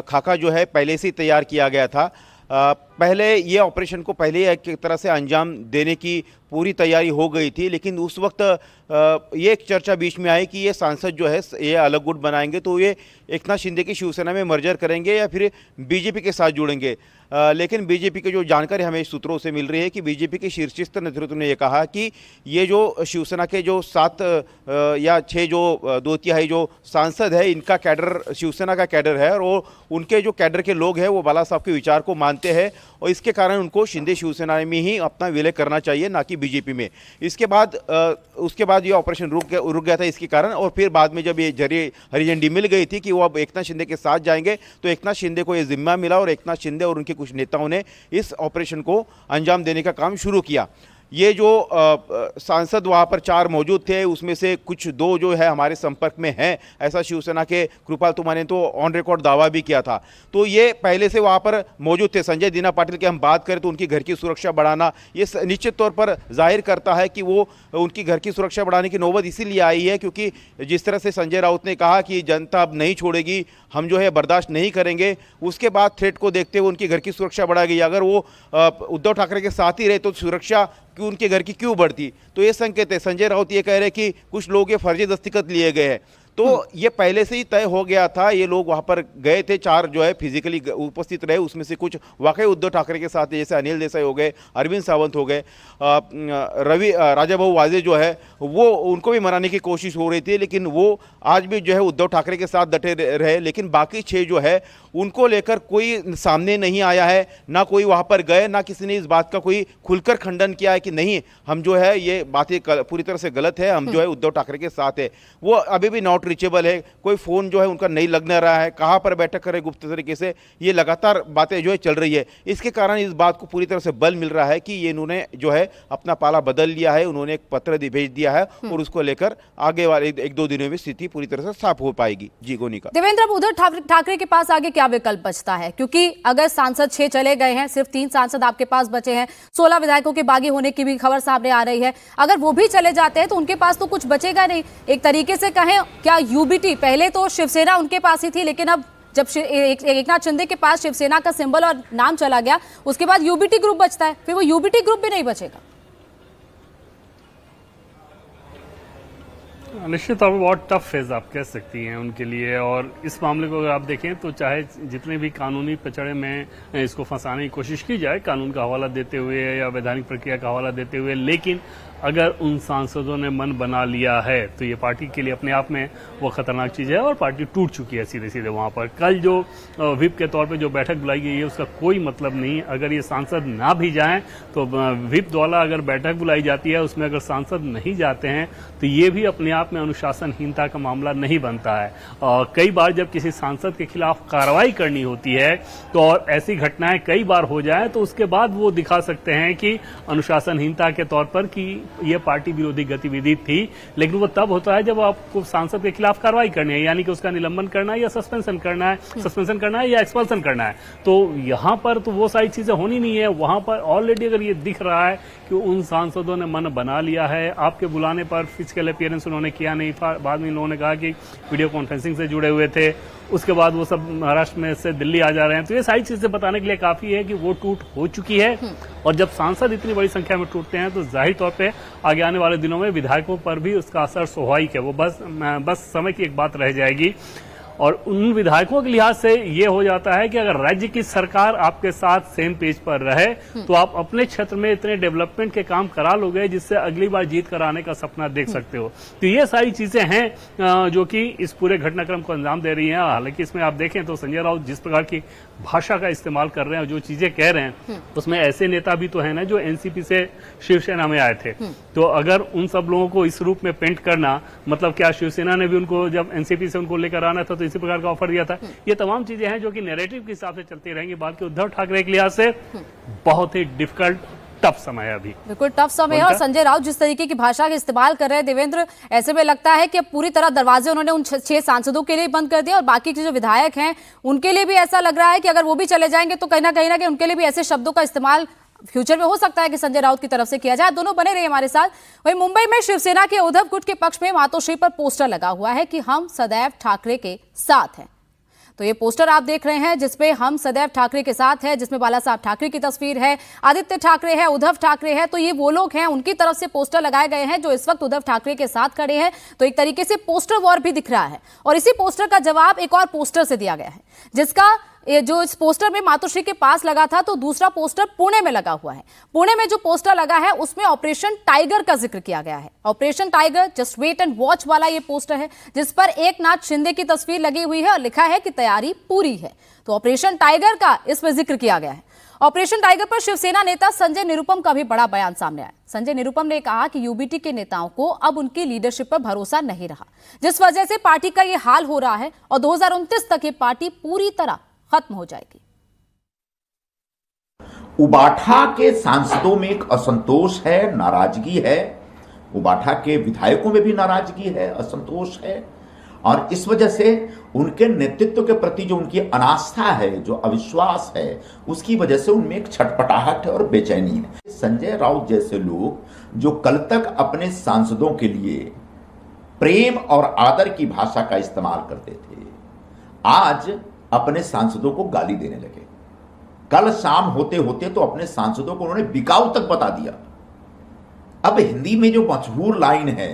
खाका जो है पहले से ही तैयार किया गया था। पहले ये ऑपरेशन को पहले एक तरह से अंजाम देने की पूरी तैयारी हो गई थी, लेकिन उस वक्त ये एक चर्चा बीच में आई कि ये सांसद जो है ये अलग गुट बनाएंगे तो ये एकनाथ शिंदे की शिवसेना में मर्जर करेंगे या फिर बीजेपी के साथ जुड़ेंगे। लेकिन बीजेपी के जो जानकारी हमें सूत्रों से मिल रही है कि बीजेपी के शीर्षस्थ नेतृत्व ने यह कहा कि ये जो शिवसेना के जो 7 या 6 जो 2/3 जो सांसद है, इनका कैडर शिवसेना का कैडर है और वो उनके जो कैडर के लोग हैं वो बाला साहब के विचार को मानते हैं और इसके कारण उनको शिंदे शिवसेना में ही अपना विलय करना चाहिए, ना कि बीजेपी में। उसके बाद ये ऑपरेशन रुक गया था इसके कारण। और फिर बाद में जब ये हरी झंडी मिल गई थी कि वो अब एकनाथ शिंदे के साथ जाएंगे तो एकनाथ शिंदे को ये जिम्मा मिला और एकनाथ शिंदे और उनके कुछ नेताओं ने इस ऑपरेशन को अंजाम देने का काम शुरू किया। ये जो सांसद वहाँ पर 4 मौजूद थे, उसमें से कुछ 2 जो है हमारे संपर्क में हैं, ऐसा शिवसेना के कृपाल तुमा ने तो ऑन रिकॉर्ड दावा भी किया था। तो ये पहले से वहाँ पर मौजूद थे। संजय दीना पाटिल की हम बात करें तो उनकी घर की सुरक्षा बढ़ाना ये निश्चित तौर पर जाहिर करता है कि वो उनकी घर की सुरक्षा बढ़ाने की नौबत इसीलिए आई है क्योंकि जिस तरह से संजय राउत ने कहा कि जनता अब नहीं छोड़ेगी, हम जो है बर्दाश्त नहीं करेंगे, उसके बाद थ्रेट को देखते हुए उनकी घर की सुरक्षा बढ़ा गई। अगर वो उद्धव ठाकरे के साथ ही रहे तो सुरक्षा कि उनके घर की क्यों बढ़ती। तो ये संकेत है। संजय राउत ये कह रहे हैं कि कुछ लोग ये फर्जी दस्तखत लिए गए हैं, तो ये पहले से ही तय हो गया था। ये लोग वहाँ पर गए थे, 4 जो है फिजिकली उपस्थित रहे, उसमें से कुछ वाकई उद्धव ठाकरे के साथ, जैसे अनिल देसाई हो गए, अरविंद सावंत हो गए, राजाभाऊ वाजे जो है वो उनको भी मनाने की कोशिश हो रही थी, लेकिन वो आज भी जो है उद्धव ठाकरे के साथ डटे रहे। लेकिन बाकी 6 जो है उनको लेकर कोई सामने नहीं आया है, ना कोई वहाँ पर गए, ना किसी ने इस बात का कोई खुलकर खंडन किया है कि नहीं हम जो है ये बातें पूरी तरह से गलत है, हम जो है उद्धव ठाकरे के साथ है। वो अभी भी नॉट रीचेबल है, कोई फ़ोन जो है उनका नहीं लगने रहा है, कहाँ पर बैठक करें गुप्त तरीके से, ये लगातार बातें जो है चल रही है। इसके कारण इस बात को पूरी तरह से बल मिल रहा है कि ये इन्होंने जो है अपना पाला बदल लिया है, उन्होंने एक पत्र भेज दिया है और उसको लेकर आगे वाले एक दो दिनों में स्थिति पूरी तरह से साफ हो पाएगी। जी गोनिका। देवेंद्र, अब उद्धव ठाकरे के पास आगे क्या विकल्प बचता है, क्योंकि अगर सांसद 6 चले गए हैं, सिर्फ 3 सांसद आपके पास बचे हैं, 16 विधायकों के बागी होने की भी खबर सामने आ रही है। अगर वो भी चले जाते हैं तो उनके पास तो कुछ बचेगा नहीं। एक तरीके से कहें, क्या यूबीटी, पहले तो शिवसेना उनके पास ही थी, लेकिन अब जब एकनाथ शिंदे के पास शिवसेना का सिंबल और नाम चला गया, उसके बाद यूबीटी ग्रुप बचता है, फिर वो यूबीटी ग्रुप भी नहीं बचेगा। निश्चित तौर पर बहुत टफ फेज आप कह सकती हैं उनके लिए। और इस मामले को अगर आप देखें तो चाहे जितने भी कानूनी पचड़े में इसको फंसाने की कोशिश की जाए, कानून का हवाला देते हुए या वैधानिक प्रक्रिया का हवाला देते हुए, लेकिन अगर उन सांसदों ने मन बना लिया है तो ये पार्टी के लिए अपने आप में वो खतरनाक चीज़ है और पार्टी टूट चुकी है सीधे सीधे वहाँ पर। कल जो व्हिप के तौर पे जो बैठक बुलाई गई है उसका कोई मतलब नहीं। अगर ये सांसद ना भी जाएं तो व्हिप द्वारा अगर बैठक बुलाई जाती है उसमें अगर सांसद नहीं जाते हैं तो ये भी अपने आप में अनुशासनहीनता का मामला नहीं बनता है। कई बार जब किसी सांसद के खिलाफ कार्रवाई करनी होती है तो और ऐसी घटनाएं कई बार हो जाए तो उसके बाद वो दिखा सकते हैं कि अनुशासनहीनता के तौर पर कि ये पार्टी विरोधी गतिविधि थी। लेकिन वो तब होता है जब आपको सांसद के खिलाफ कार्रवाई करनी है, यानी कि उसका निलंबन करना है या सस्पेंशन करना है या एक्सपल्सन करना है। तो यहां पर तो वो सारी चीजें होनी नहीं है। वहां पर ऑलरेडी अगर ये दिख रहा है कि उन सांसदों ने मन बना लिया है, आपके बुलाने पर फिजिकल अपीयरेंस उन्होंने किया नहीं, बाद में इन्होंने कहा कि वीडियो कॉन्फ्रेंसिंग से जुड़े हुए थे, उसके बाद वो सब महाराष्ट्र में से दिल्ली आ जा रहे हैं, तो ये सारी चीजें बताने के लिए काफी है कि वो टूट हो चुकी है। और जब सांसद इतनी बड़ी संख्या में टूटते हैं तो जाहिर तौर पे आगे आने वाले दिनों में विधायकों पर भी उसका असर स्वाभाविक है, वो बस समय की एक बात रह जाएगी। और उन विधायकों के लिहाज से ये हो जाता है कि अगर राज्य की सरकार आपके साथ सेम पेज पर रहे तो आप अपने क्षेत्र में इतने डेवलपमेंट के काम करा लोगे जिससे अगली बार जीत कराने का सपना देख सकते हो। तो ये सारी चीजें हैं जो कि इस पूरे घटनाक्रम को अंजाम दे रही हैं। हालांकि इसमें आप देखें तो संजय राउत जिस प्रकार की भाषा का इस्तेमाल कर रहे हैं, जो चीजें कह रहे हैं, उसमें ऐसे नेता भी तो है ना जो एनसीपी से शिवसेना में आए थे। तो अगर उन सब लोगों को इस रूप में पेंट करना, मतलब क्या शिवसेना ने भी उनको जब एनसीपी से उनको लेकर आना था तो इसी प्रकार का ऑफर दिया था। ये तमाम चीजें हैं जो कि नैरेटिव के हिसाब से चलती रहेंगी। बाकी उद्धव ठाकरे के लिहाज से बहुत ही डिफिकल्ट टफ समय है अभी, बिल्कुल टफ समय है। और संजय राउत जिस तरीके की भाषा का इस्तेमाल कर रहे हैं देवेंद्र, ऐसे में लगता है कि अब पूरी तरह दरवाजे उन्होंने उन 6 सांसदों के लिए बंद कर दिया और बाकी के जो विधायक हैं उनके लिए भी ऐसा लग रहा है कि अगर वो भी चले जाएंगे तो कहीं ना कहीं उनके लिए भी ऐसे शब्दों का इस्तेमाल फ्यूचर में हो सकता है कि संजय राउत की तरफ से किया जाए। दोनों बने रहे हमारे साथ। वहीं मुंबई में शिवसेना के उद्धव गुट के पक्ष में मातोश्री पर पोस्टर लगा हुआ है कि हम सदैव ठाकरे के साथ हैं। तो ये पोस्टर आप देख रहे हैं जिसपे हम सदैव ठाकरे के साथ है, जिसमें बाला साहब ठाकरे की तस्वीर है, आदित्य ठाकरे है, उद्धव ठाकरे है। तो ये वो लोग हैं, उनकी तरफ से पोस्टर लगाए गए हैं जो इस वक्त उद्धव ठाकरे के साथ खड़े हैं। तो एक तरीके से पोस्टर वॉर भी दिख रहा है और इसी पोस्टर का जवाब एक और पोस्टर से दिया गया है, जिसका जो इस पोस्टर में मातोश्री के पास लगा था तो दूसरा पोस्टर पुणे में लगा हुआ है। पुणे में जो पोस्टर लगा है उसमें ऑपरेशन टाइगर का जिक्र किया गया है। Operation Tiger, just wait and watch वाला ये पोस्टर है जिस पर एकनाथ शिंदे की तस्वीर लगी हुई है और लिखा है कि तैयारी पूरी है। तो ऑपरेशन टाइगर का इसमें जिक्र किया गया है। ऑपरेशन टाइगर पर शिवसेना नेता संजय निरुपम का भी बड़ा बयान सामने आया। संजय निरुपम ने कहा कि यूबीटी के नेताओं को अब उनकी लीडरशिप पर भरोसा नहीं रहा, जिस वजह से पार्टी का यह हाल हो रहा है और 2029 तक ये पार्टी पूरी तरह खत्म हो जाएगी। उबाठा के सांसदों में एक असंतोष है, नाराजगी है। उबाठा के विधायकों में भी नाराजगी है, असंतोष है और इस वजह से उनके नेतृत्व के प्रति जो उनकी अनास्था है, जो अविश्वास है, उसकी वजह से उनमें एक छटपटाहट है और बेचैनी है। संजय राउत जैसे लोग जो कल तक अपने सांसदों के लिए प्रेम और आदर की भाषा का इस्तेमाल करते थे, आज अपने सांसदों को गाली देने लगे। कल शाम होते होते तो अपने सांसदों को उन्होंने बिकाऊ तक बता दिया। अब हिंदी में जो मशहूर लाइन है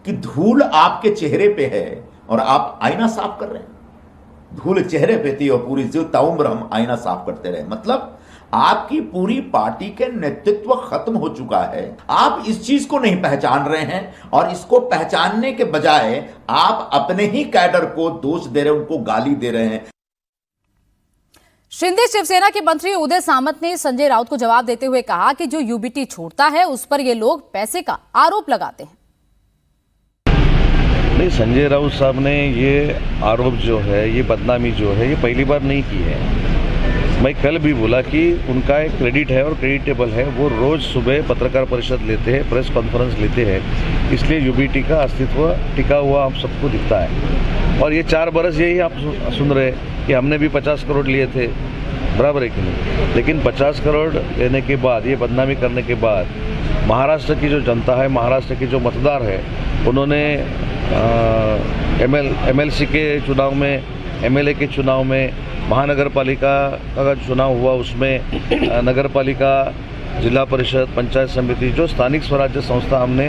कि धूल आपके चेहरे पे है और आप आईना साफ कर रहे हैं, धूल चेहरे पे थी और पूरी जीता उम्र हम आईना साफ करते रहे। मतलब आपकी पूरी पार्टी के नेतृत्व खत्म हो चुका है। आप इस चीज को नहीं पहचान रहे हैं और इसको पहचानने के बजाय आप अपने ही कैडर को दोष दे रहे हैं, उनको गाली दे रहे हैं। शिंदे शिवसेना के मंत्री उदय सामंत ने संजय राउत को जवाब देते हुए कहा कि जो यूबीटी छोड़ता है उस पर ये लोग पैसे का आरोप लगाते हैं। देखिए, संजय राउत साहब ने ये आरोप जो है, ये बदनामी जो है, ये पहली बार नहीं की है। मैं कल भी बोला कि उनका एक क्रेडिट है और क्रेडिटेबल है। वो रोज़ सुबह पत्रकार परिषद लेते हैं, प्रेस कॉन्फ्रेंस लेते हैं, इसलिए यूबीटी का अस्तित्व टिका हुआ हम सबको दिखता है। और ये 4 बरस यही आप सुन रहे हैं कि हमने भी 50 करोड़ लिए थे, बराबर है कि नहीं? लेकिन 50 करोड़ लेने के बाद, ये बदनामी करने के बाद, महाराष्ट्र की जो जनता है, महाराष्ट्र के जो मतदार है, उन्होंने एमएलसी के चुनाव में, एमएलए के चुनाव में, महानगर पालिका का चुनाव हुआ उसमें नगर पालिका, जिला परिषद, पंचायत समिति, जो स्थानिक स्वराज्य संस्था हमने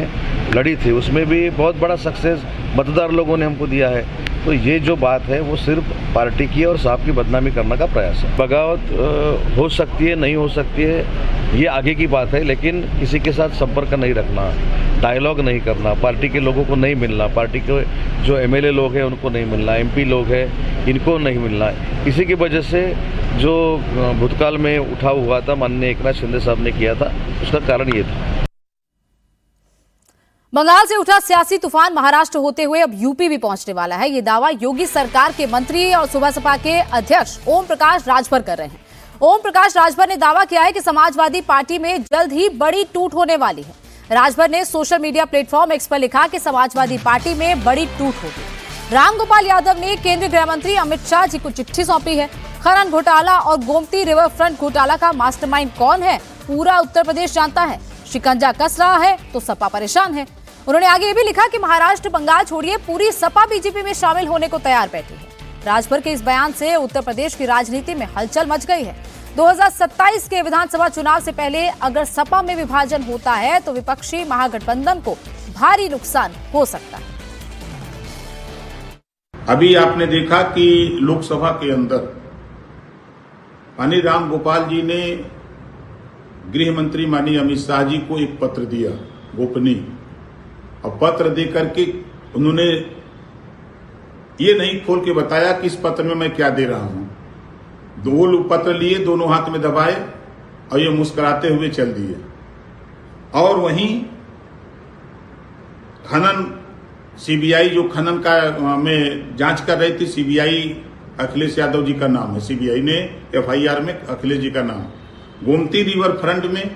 लड़ी थी, उसमें भी बहुत बड़ा सक्सेस मतदार लोगों ने हमको दिया है। तो ये जो बात है वो सिर्फ पार्टी की और साहब की बदनामी करने का प्रयास है। बगावत हो सकती है, नहीं हो सकती है, ये आगे की बात है, लेकिन किसी के साथ संपर्क नहीं रखना, डायलॉग नहीं करना, पार्टी के लोगों को नहीं मिलना, पार्टी के जो एमएलए लोग हैं उनको नहीं मिलना, एमपी लोग हैं इनको नहीं मिलना, इसी की वजह से जो भूतकाल में उठाव हुआ था, माननीय एकनाथ शिंदे साहब ने किया था, उसका कारण ये था। बंगाल से उठा सियासी तूफान महाराष्ट्र होते हुए अब यूपी भी पहुंचने वाला है। ये दावा योगी सरकार के मंत्री और सुबह सपा के अध्यक्ष ओम प्रकाश राजभर कर रहे हैं। ओम प्रकाश राजभर ने दावा किया है कि समाजवादी पार्टी में जल्द ही बड़ी टूट होने वाली है। राजभर ने सोशल मीडिया प्लेटफॉर्म एक्स पर लिखा कि समाजवादी पार्टी में बड़ी टूट होगी। रामगोपाल यादव ने केंद्रीय गृह मंत्री अमित शाह जी को चिट्ठी सौंपी है। खनन घोटाला और गोमती रिवर फ्रंट घोटाला का मास्टरमाइंड कौन है, पूरा उत्तर प्रदेश जानता है। शिकंजा कस रहा है तो सपा परेशान है। उन्होंने आगे ये भी लिखा कि महाराष्ट्र, बंगाल छोड़िए, पूरी सपा बीजेपी में शामिल होने को तैयार बैठी है। राजभर के इस बयान से उत्तर प्रदेश की राजनीति में हलचल मच गई है। 2027 के विधानसभा चुनाव से पहले अगर सपा में विभाजन होता है तो विपक्षी महागठबंधन को भारी नुकसान हो सकता है। अभी आपने देखा कि लोकसभा के अंदर माननीय रामगोपाल जी ने गृह मंत्री माननीय अमित शाह जी को एक पत्र दिया, गोपनीय, और पत्र दे करके उन्होंने ये नहीं खोल के बताया कि इस पत्र में मैं क्या दे रहा हूं। 2 लोग पत्र लिए, दोनों हाथ में दबाए और ये मुस्कुराते हुए चल दिए। और वहीं खनन, सीबीआई जो खनन का में जांच कर रही थी, सीबीआई अखिलेश यादव जी का नाम है, सीबीआई ने एफआईआर में अखिलेश जी का नाम। गोमती रिवर फ्रंट में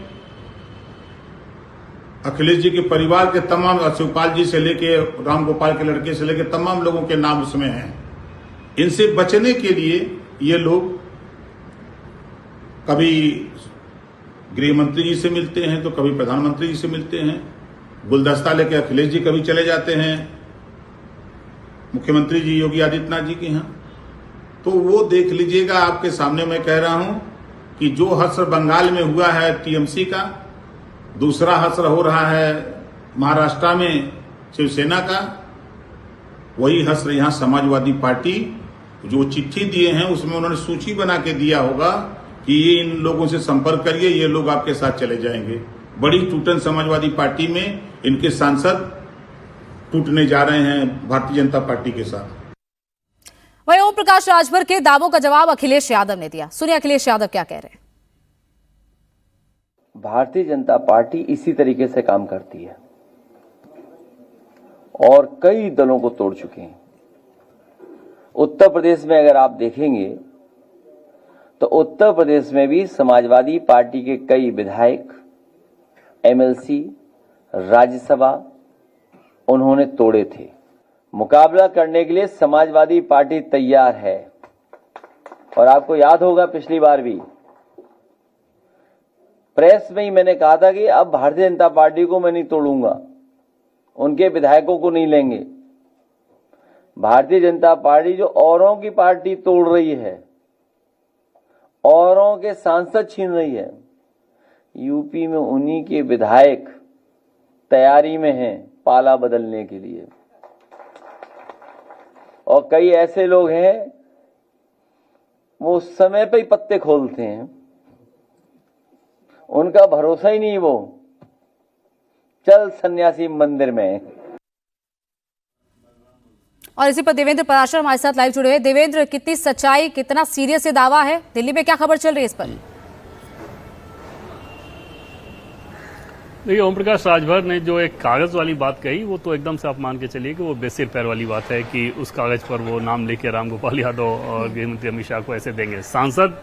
अखिलेश जी के परिवार के तमाम, शिवपाल जी से लेके रामगोपाल के लड़के से लेके तमाम लोगों के नाम उसमें हैं। इनसे बचने के लिए ये लोग कभी गृह मंत्री जी से मिलते हैं तो कभी प्रधानमंत्री जी से मिलते हैं, गुलदस्ता लेके अखिलेश जी कभी चले जाते हैं मुख्यमंत्री जी योगी आदित्यनाथ जी के यहाँ। तो वो देख लीजिएगा, आपके सामने मैं कह रहा हूं कि जो हश्र बंगाल में हुआ है टीएमसी का, दूसरा हश्र हो रहा है महाराष्ट्र में शिवसेना का, वही हश्र यहां समाजवादी पार्टी जो चिट्ठी दिए हैं उसमें उन्होंने सूची बना के दिया होगा कि ये इन लोगों से संपर्क करिए, ये लोग आपके साथ चले जाएंगे। बड़ी टूटन समाजवादी पार्टी में इनके सांसद टूटने जा रहे हैं भारतीय जनता पार्टी के साथ। वहीं ओम प्रकाश राजभर के दावों का जवाब अखिलेश यादव ने दिया। सुनिए अखिलेश यादव क्या कह रहे हैं। भारतीय जनता पार्टी इसी तरीके से काम करती है और कई दलों को तोड़ चुके हैं। उत्तर प्रदेश में अगर आप देखेंगे तो उत्तर प्रदेश में भी समाजवादी पार्टी के कई विधायक, एमएलसी, राज्यसभा उन्होंने तोड़े थे। मुकाबला करने के लिए समाजवादी पार्टी तैयार है। और आपको याद होगा पिछली बार भी प्रेस में ही मैंने कहा था कि अब भारतीय जनता पार्टी को मैं नहीं तोड़ूंगा, उनके विधायकों को नहीं लेंगे। भारतीय जनता पार्टी जो औरों की पार्टी तोड़ रही है, औरों के सांसद छीन रही है, यूपी में उन्हीं के विधायक तैयारी में हैं पाला बदलने के लिए। और कई ऐसे लोग हैं वो समय पे ही पत्ते खोलते हैं, उनका भरोसा ही नहीं, वो चल सन्यासी मंदिर में। और इसी पर देवेंद्र पराशर हमारे साथ लाइव जुड़े हैं। देवेंद्र, कितनी सच्चाई, कितना सीरियस ये दावा है? दिल्ली में क्या खबर चल रही है इस पर? देखिए, ओम प्रकाश राजभर ने जो एक कागज वाली बात कही वो तो एकदम से आप मान के चलिए कि वो बेसिर पैर वाली बात है कि उस कागज पर वो नाम लेके रामगोपाल यादव और गृह मंत्री अमित शाह को ऐसे देंगे। सांसद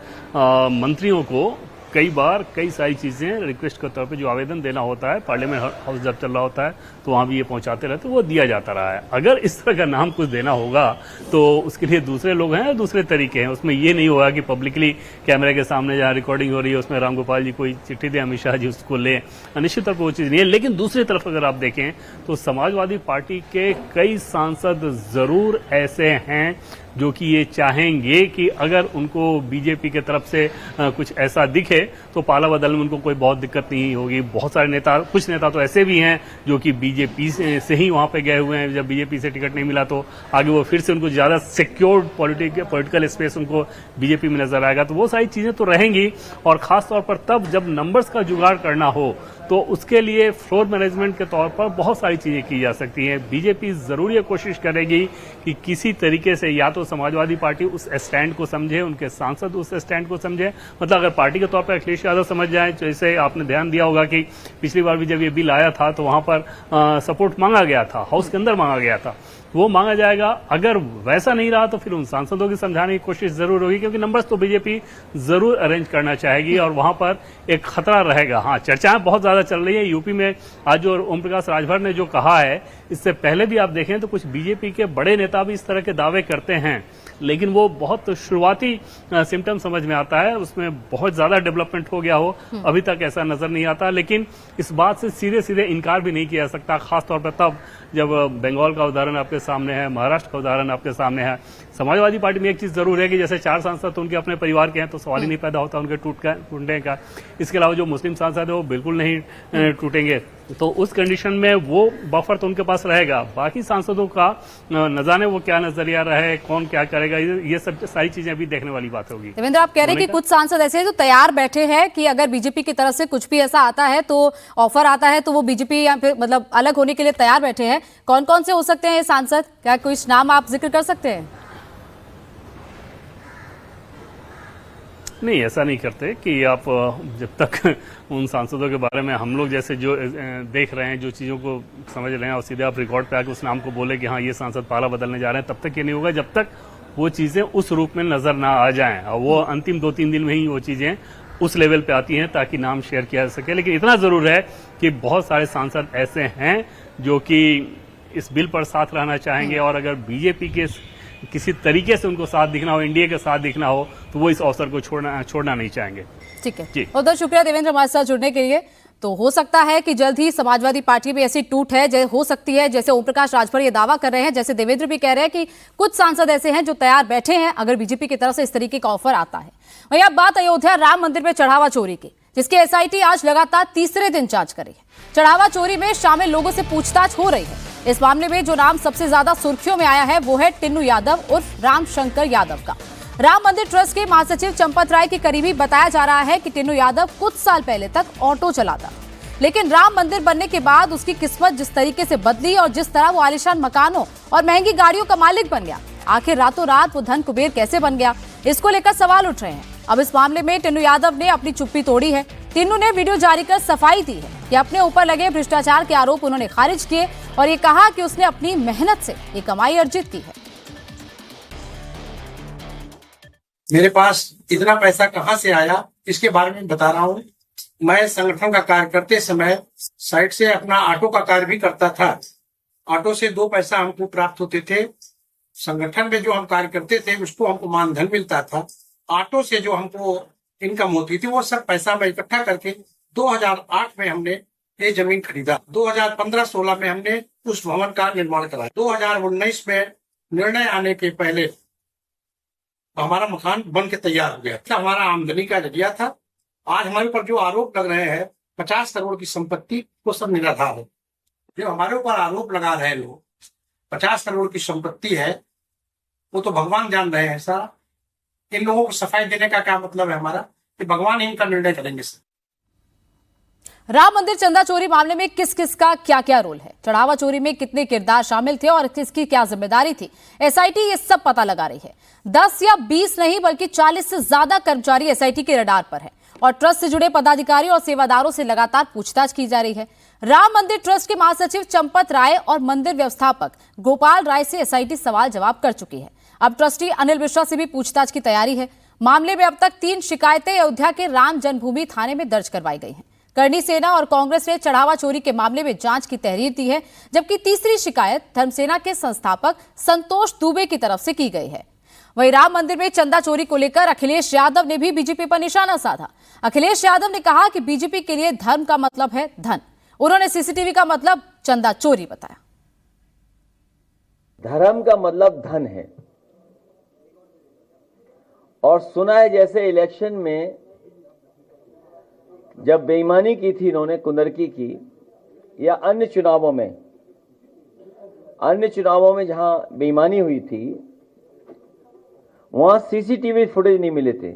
मंत्रियों को कई बार कई सारी चीजें रिक्वेस्ट के तौर पे जो आवेदन देना होता है, पार्लियामेंट हाउस जब चल रहा होता है तो वहां भी ये पहुंचाते रहते हैं, वो दिया जाता रहा है। अगर इस तरह का नाम कुछ देना होगा तो उसके लिए दूसरे लोग हैं और दूसरे तरीके हैं। उसमें ये नहीं होगा कि पब्लिकली कैमरे के सामने जहाँ रिकॉर्डिंग हो रही है उसमें रामगोपाल जी कोई चिट्ठी दे, अमित शाह जी उसको ले, निश्चित तौर पर वो चीज नहीं है। लेकिन दूसरी तरफ अगर आप देखें तो समाजवादी पार्टी के कई सांसद जरूर ऐसे हैं जो कि ये चाहेंगे कि अगर उनको बीजेपी के तरफ से कुछ ऐसा दिखे तो पाला बदल में उनको कोई बहुत दिक्कत नहीं होगी। बहुत सारे नेता, कुछ नेता तो ऐसे भी हैं जो कि बीजेपी से ही वहां पे गए हुए हैं। जब बीजेपी से टिकट नहीं मिला तो आगे वो फिर से उनको ज्यादा सिक्योर्ड पॉलिटिकल स्पेस उनको बीजेपी में नजर आएगा। तो वो सारी चीजें तो रहेंगी और खासतौर पर तब जब नंबर्स का जुगाड़ करना हो तो उसके लिए फ्लोर मैनेजमेंट के तौर पर बहुत सारी चीजें की जा सकती हैं। बीजेपी जरूर ये कोशिश करेगी कि किसी तरीके से या तो समाजवादी पार्टी उस स्टैंड को समझे, उनके सांसद उस स्टैंड को समझे। मतलब अगर पार्टी के तौर पर अखिलेश यादव समझ जाए, जैसे आपने ध्यान दिया होगा कि पिछली बार भी जब ये बिल आया था तो वहां पर सपोर्ट मांगा गया था, हाउस के अंदर मांगा गया था, वो मांगा जाएगा। अगर वैसा नहीं रहा तो फिर उन सांसदों की समझाने की कोशिश जरूर होगी, क्योंकि नंबर्स तो बीजेपी जरूर अरेंज करना चाहेगी और वहां पर एक खतरा रहेगा। हाँ, चर्चाएं बहुत ज्यादा चल रही है यूपी में। आज जो ओम प्रकाश राजभर ने जो कहा है, इससे पहले भी आप देखें तो कुछ बीजेपी के बड़े नेता भी इस तरह के दावे करते हैं, लेकिन वो बहुत शुरुआती सिम्टम समझ में आता है, उसमें बहुत ज्यादा डेवलपमेंट हो गया हो अभी तक ऐसा नजर नहीं आता। लेकिन इस बात से सीधे सीधे इनकार भी नहीं किया जा सकता, खासतौर पर तब जब बंगाल का उदाहरण आपके सामने है, महाराष्ट्र का उदाहरण आपके सामने है। समाजवादी पार्टी में एक चीज जरूर है कि जैसे 4 सांसद तो उनके अपने परिवार के हैं तो सवाल ही नहीं पैदा होता उनके टूटने का। इसके अलावा जो मुस्लिम सांसद है वो बिल्कुल नहीं टूटेंगे, तो उस कंडीशन में वो बफर तो उनके पास रहेगा। बाकी सांसदों का न जाने वो क्या नजरिया रहे, कौन क्या करेगा, ये सब सारी चीजें अभी देखने वाली बात होगी। देवेंद्र, आप कह रहे हैं कि कुछ सांसद ऐसे हैं जो तैयार बैठे हैं कि अगर बीजेपी की तरफ से कुछ भी ऐसा आता है तो ऑफर आता है तो वो बीजेपी या फिर मतलब अलग होने के लिए तैयार बैठे हैं। कौन कौन से हो सकते हैं ये सांसद? क्या कुछ नाम आप जिक्र कर सकते हैं? नहीं, ऐसा नहीं करते कि आप जब तक उन सांसदों के बारे में हम लोग जैसे जो देख रहे हैं, जो चीज़ों को समझ रहे हैं और सीधे आप रिकॉर्ड पे आके उस नाम को बोले कि हाँ ये सांसद पाला बदलने जा रहे हैं, तब तक ये नहीं होगा जब तक वो चीज़ें उस रूप में नजर ना आ जाएं। और वो अंतिम 2-3 दिन में ही वो चीज़ें उस लेवल पे आती हैं ताकि नाम शेयर किया जा सके। लेकिन इतना जरूर है कि बहुत सारे सांसद ऐसे हैं जो कि इस बिल पर साथ रहना चाहेंगे और अगर बीजेपी के किसी तरीके से उनको साथ दिखना हो, एनडीए के साथ दिखना हो, तो वो इस अवसर को छोड़ना नहीं चाहेंगे। ठीक है, बहुत बहुत शुक्रिया देवेंद्र हमारे साथ जुड़ने के लिए। तो हो सकता है कि जल्द ही समाजवादी पार्टी में ऐसी टूट है हो सकती है, जैसे ओम प्रकाश राजभर ये दावा कर रहे हैं, जैसे देवेंद्र भी कह रहे हैं कि कुछ सांसद ऐसे हैं जो तैयार बैठे हैं अगर बीजेपी की तरफ से इस तरीके का ऑफर आता है। वहीं अब बात अयोध्या राम मंदिर में चढ़ावा चोरी की, जिसकी एसआईटी आज लगातार तीसरे दिन जांच कर रही है। चढ़ावा चोरी में शामिल लोगों से पूछताछ हो रही है। इस मामले में जो नाम सबसे ज्यादा सुर्खियों में आया है वो है टिन्नू यादव उर्फ रामशंकर यादव का। राम मंदिर ट्रस्ट के महासचिव चंपत राय के करीबी बताया जा रहा है कि टिन्नू यादव कुछ साल पहले तक ऑटो चलाता, लेकिन राम मंदिर बनने के बाद उसकी किस्मत जिस तरीके से बदली और जिस तरह वो आलीशान मकानों और महंगी गाड़ियों का मालिक बन गया, आखिर रातों रात वो धन कुबेर कैसे बन गया, इसको लेकर सवाल उठ रहे हैं। अब इस मामले में टिन्नू यादव ने अपनी चुप्पी तोड़ी है। टिन्नू ने वीडियो जारी कर सफाई दी है कि अपने ऊपर लगे भ्रष्टाचार के आरोप उन्होंने खारिज किए और ये कहा कि उसने अपनी मेहनत से ये कमाई अर्जित की है। मेरे पास इतना पैसा कहां से आया इसके बारे में बता रहा हूं। मैं संगठन का कार्य करते समय साइड से अपना ऑटो का कार्य भी करता था। ऑटो से 2 पैसा हमको प्राप्त होते थे। संगठन में जो हम कार्य करते थे उसको हमको मानधन मिलता था। ऑटो से जो हमको इनकम होती थी वो सब पैसा मैं इकट्ठा करके 2008 में हमने ये जमीन खरीदा। 2015-16 में हमने उस भवन का निर्माण कराया। 2019 में निर्णय आने के पहले हमारा मकान बन के तैयार हो गया था। हमारा आमदनी का जरिया था। आज हमारे ऊपर जो आरोप लग रहे हैं 50 करोड़ की संपत्ति, वो सब निराधार है। जो हमारे ऊपर आरोप लगा रहे हैं लोग 50 करोड़ की संपत्ति है, वो तो भगवान जान रहे हैं सारा। इन लोगों को सफाई देने का क्या मतलब है हमारा, कि भगवान इनका निर्णय करेंगे सर। राम मंदिर चंदा चोरी मामले में किस किस का क्या क्या रोल है, चढ़ावा चोरी में कितने किरदार शामिल थे और किसकी क्या जिम्मेदारी थी, एसआईटी ये सब पता लगा रही है। 10 या 20 नहीं बल्कि 40 से ज्यादा कर्मचारी एसआईटी के रडार पर है और ट्रस्ट से जुड़े पदाधिकारियों और सेवादारों से लगातार पूछताछ की जा रही है। राम मंदिर ट्रस्ट के महासचिव चंपत राय और मंदिर व्यवस्थापक गोपाल राय से एसआईटी सवाल जवाब कर चुकी है। अब ट्रस्टी अनिल मिश्रा से भी पूछताछ की तैयारी है। मामले में अब तक 3 शिकायतें अयोध्या के राम जन्मभूमि थाने में दर्ज करवाई गई हैं। करणी सेना और कांग्रेस ने चढ़ावा चोरी के मामले में जांच की तहरीर दी है, जबकि तीसरी शिकायत धर्मसेना के संस्थापक संतोष दुबे की तरफ से की गई है। वहीं राम मंदिर में चंदा चोरी को लेकर अखिलेश यादव ने भी बीजेपी पर निशाना साधा। अखिलेश यादव ने कहा कि बीजेपी के लिए धर्म का मतलब है धन। उन्होंने सीसीटीवी का मतलब चंदा चोरी बताया। धर्म का मतलब धन है, और सुना है जैसे इलेक्शन में जब बेईमानी की थी इन्होंने कुंदरकी की, या अन्य चुनावों में जहां बेईमानी हुई थी वहां सीसीटीवी फुटेज नहीं मिले थे,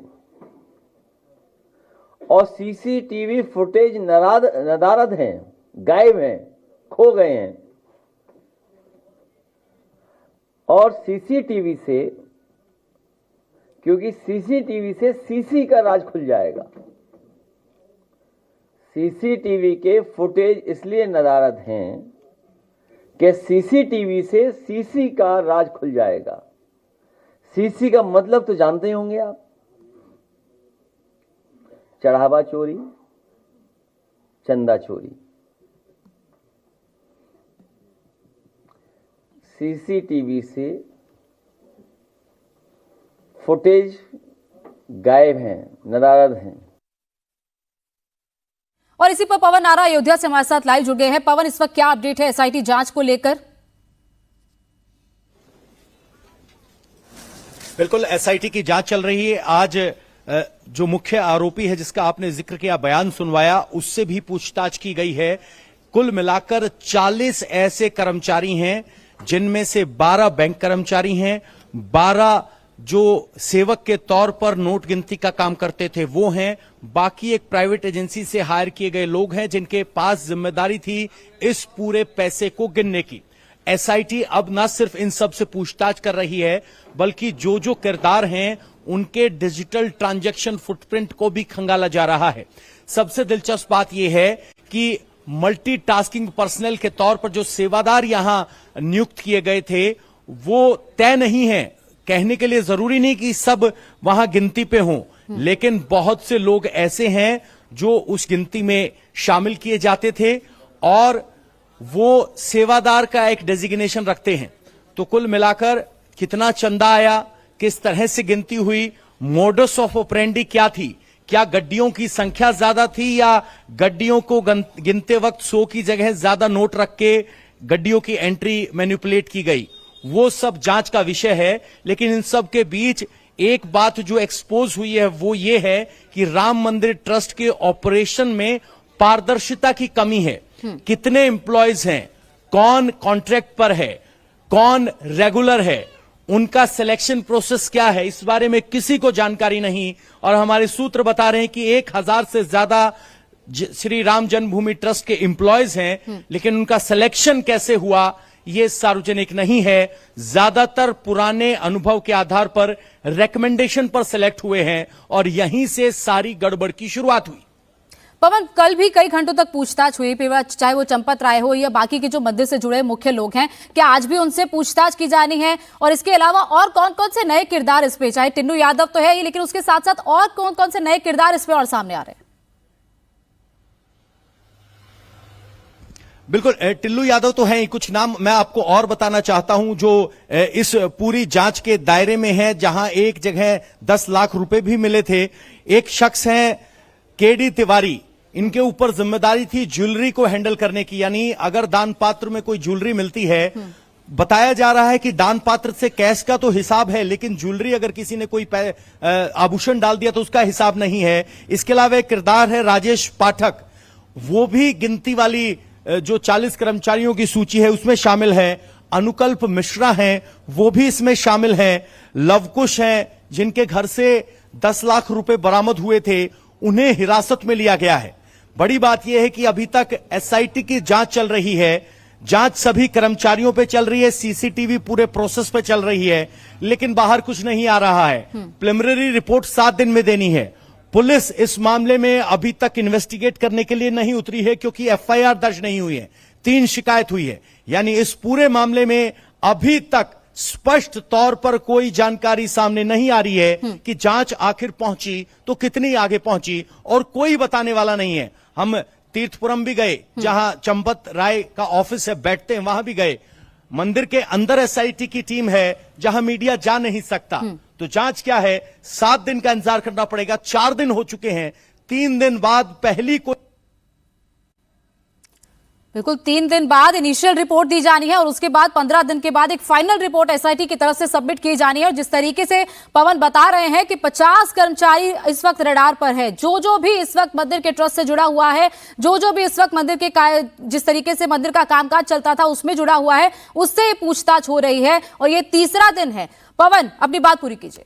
और सीसीटीवी फुटेज नदारद हैं, गायब हैं, खो गए हैं। और सीसीटीवी से, क्योंकि सीसीटीवी से सीसी का राज खुल जाएगा। सीसीटीवी के फुटेज इसलिए नदारद हैं कि सीसीटीवी से सीसी का राज खुल जाएगा। सीसी का मतलब तो जानते ही होंगे आप, चढ़ावा चोरी, चंदा चोरी। सीसीटीवी से फुटेज गायब हैं, नदारद हैं। और इसी पर पवन आरा अयोध्या से हमारे साथ लाइव जुड़ गए हैं। पवन, इस वक्त क्या अपडेट है एसआईटी जांच को लेकर? बिल्कुल, एसआईटी की जांच चल रही है। आज जो मुख्य आरोपी है जिसका आपने जिक्र किया, बयान सुनवाया, उससे भी पूछताछ की गई है। कुल मिलाकर 40 ऐसे कर्मचारी हैं जिनमें से 12 बैंक कर्मचारी हैं, 12 जो सेवक के तौर पर नोट गिनती का काम करते थे वो हैं, बाकी एक प्राइवेट एजेंसी से हायर किए गए लोग हैं जिनके पास जिम्मेदारी थी इस पूरे पैसे को गिनने की। एसआईटी अब न सिर्फ इन सब से पूछताछ कर रही है, बल्कि जो जो किरदार हैं उनके डिजिटल ट्रांजैक्शन फुटप्रिंट को भी खंगाला जा रहा है। सबसे दिलचस्प बात यह है कि मल्टीटास्किंग पर्सनल के तौर पर जो सेवादार यहां नियुक्त किए गए थे वो तय नहीं है। कहने के लिए जरूरी नहीं कि सब वहां गिनती पे हों, लेकिन बहुत से लोग ऐसे हैं जो उस गिनती में शामिल किए जाते थे और वो सेवादार का एक डेजिग्नेशन रखते हैं। तो कुल मिलाकर कितना चंदा आया, किस तरह से गिनती हुई, मोडस ऑफ ऑपरेंडी क्या थी, क्या गड्डियों की संख्या ज्यादा थी या गड्डियों को गिनते वक्त 100 की जगह ज्यादा नोट रख के गड्डियों की एंट्री मैनिपुलेट की गई, वो सब जांच का विषय है। लेकिन इन सब के बीच एक बात जो एक्सपोज हुई है वो ये है कि राम मंदिर ट्रस्ट के ऑपरेशन में पारदर्शिता की कमी है। कितने एम्प्लॉयज हैं, कौन कॉन्ट्रैक्ट पर है, कौन रेगुलर है, उनका सिलेक्शन प्रोसेस क्या है, इस बारे में किसी को जानकारी नहीं। और हमारे सूत्र बता रहे हैं कि 1000 से ज्यादा श्री राम जन्मभूमि ट्रस्ट के एम्प्लॉयज हैं, लेकिन उनका सिलेक्शन कैसे हुआ ये सार्वजनिक नहीं है। ज्यादातर पुराने अनुभव के आधार पर रिकमेंडेशन पर सिलेक्ट हुए हैं और यहीं से सारी गड़बड़ की शुरुआत हुई। पवन, कल भी कई घंटों तक पूछताछ हुई, चाहे वो चंपत राय हो या बाकी के जो मंदिर से जुड़े मुख्य लोग हैं, क्या आज भी उनसे पूछताछ की जानी है? और इसके अलावा और कौन कौन से नए किरदार इसमें, चाहे टिन्नू यादव तो है ही, लेकिन उसके साथ साथ और कौन कौन से नए किरदार इसमें और सामने आ रहे हैं? बिल्कुल, टिल्लू यादव तो हैं। कुछ नाम मैं आपको और बताना चाहता हूं जो इस पूरी जांच के दायरे में है, जहां एक जगह 10 लाख रुपए भी मिले थे। एक शख्स हैं केडी तिवारी, इनके ऊपर जिम्मेदारी थी ज्वेलरी को हैंडल करने की, यानी अगर दान पात्र में कोई ज्वेलरी मिलती है, बताया जा रहा है कि दान पात्र से कैश का तो हिसाब है, लेकिन ज्वेलरी अगर किसी ने कोई आभूषण डाल दिया तो उसका हिसाब नहीं है। इसके अलावा एक किरदार है राजेश पाठक, वो भी गिनती वाली जो 40 कर्मचारियों की सूची है उसमें शामिल है। अनुकल्प मिश्रा हैं, वो भी इसमें शामिल हैं। लवकुश हैं, जिनके घर से 10 लाख रुपए बरामद हुए थे, उन्हें हिरासत में लिया गया है। बड़ी बात यह है कि अभी तक एसआईटी की जांच चल रही है, जांच सभी कर्मचारियों पे चल रही है, सीसीटीवी पूरे प्रोसेस पे चल रही है, लेकिन बाहर कुछ नहीं आ रहा है। प्रिलिमिनरी रिपोर्ट 7 दिन में देनी है पुलिस इस मामले में अभी तक इन्वेस्टिगेट करने के लिए नहीं उतरी है, क्योंकि एफआईआर दर्ज नहीं हुई है, 3 शिकायत हुई है। यानी इस पूरे मामले में अभी तक स्पष्ट तौर पर कोई जानकारी सामने नहीं आ रही है कि जांच आखिर पहुंची तो कितनी आगे पहुंची, और कोई बताने वाला नहीं है। हम तीर्थपुरम भी गए, जहां चंपत राय का ऑफिस है, बैठते हैं, वहां भी गए। मंदिर के अंदर एसआईटी की टीम है जहां मीडिया जा नहीं सकता। तो जांच क्या है, 7 दिन का इंतजार करना पड़ेगा। 4 दिन हो चुके हैं, 3 दिन बाद पहली कोई बिल्कुल 3 दिन बाद इनिशियल रिपोर्ट दी जानी है और उसके बाद 15 दिन के बाद एक फाइनल रिपोर्ट एसआईटी की तरफ से सबमिट की जानी है। और जिस तरीके से पवन बता रहे हैं कि 50 कर्मचारी इस वक्त रडार पर है, जो भी इस वक्त मंदिर के ट्रस्ट से जुड़ा हुआ है, जो भी इस वक्त मंदिर के जिस तरीके से मंदिर का कामकाज चलता था उसमें जुड़ा हुआ है, उससे पूछताछ हो रही है और ये तीसरा दिन है। पवन, अपनी बात पूरी कीजिए।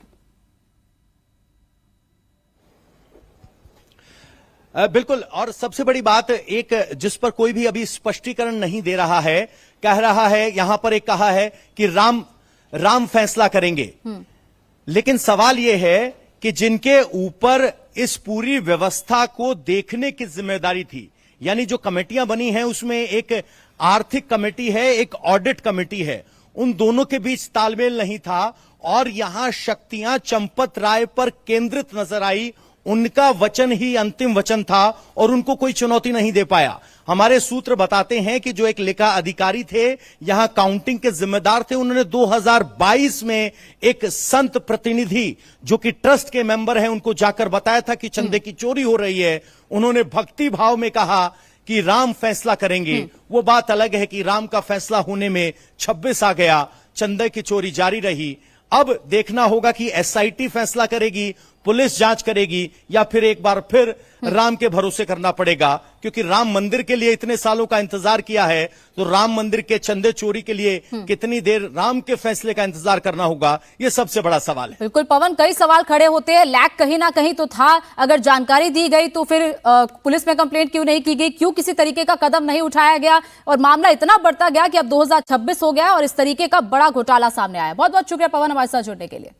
बिल्कुल, और सबसे बड़ी बात एक जिस पर कोई भी अभी स्पष्टीकरण नहीं दे रहा है, कह रहा है, यहां पर एक कहा है कि राम फैसला करेंगे। लेकिन सवाल यह है कि जिनके ऊपर इस पूरी व्यवस्था को देखने की जिम्मेदारी थी, यानी जो कमेटियां बनी हैं उसमें एक आर्थिक कमेटी है, एक ऑडिट कमेटी है, उन दोनों के बीच तालमेल नहीं था और यहां शक्तियां चंपत राय पर केंद्रित नजर आई। उनका वचन ही अंतिम वचन था और उनको कोई चुनौती नहीं दे पाया। हमारे सूत्र बताते हैं कि जो एक लेखा अधिकारी थे, यहां काउंटिंग के जिम्मेदार थे, उन्होंने 2022 में एक संत प्रतिनिधि जो कि ट्रस्ट के मेंबर हैं, उनको जाकर बताया था कि चंदे की चोरी हो रही है। उन्होंने भक्ति भाव में कहा कि राम फैसला करेंगे। वो बात अलग है कि राम का फैसला होने में 26 आ गया, चंदे की चोरी जारी रही। अब देखना होगा कि एसआईटी फैसला करेगी, पुलिस जांच करेगी, या फिर एक बार फिर राम के भरोसे करना पड़ेगा, क्योंकि राम मंदिर के लिए इतने सालों का इंतजार किया है, तो राम मंदिर के चंदे चोरी के लिए कितनी देर राम के फैसले का इंतजार करना होगा, यह सबसे बड़ा सवाल है। बिल्कुल पवन, कई सवाल खड़े होते हैं। लैक कहीं ना कहीं तो था, अगर जानकारी दी गई तो फिर पुलिस में कंप्लेंट क्यों नहीं की गई, क्यों किसी तरीके का कदम नहीं उठाया गया, और मामला इतना बढ़ता गया कि अब 2026 हो गया और इस तरीके का बड़ा घोटाला सामने आया। बहुत बहुत शुक्रिया पवन हमारे साथ जुड़ने के लिए।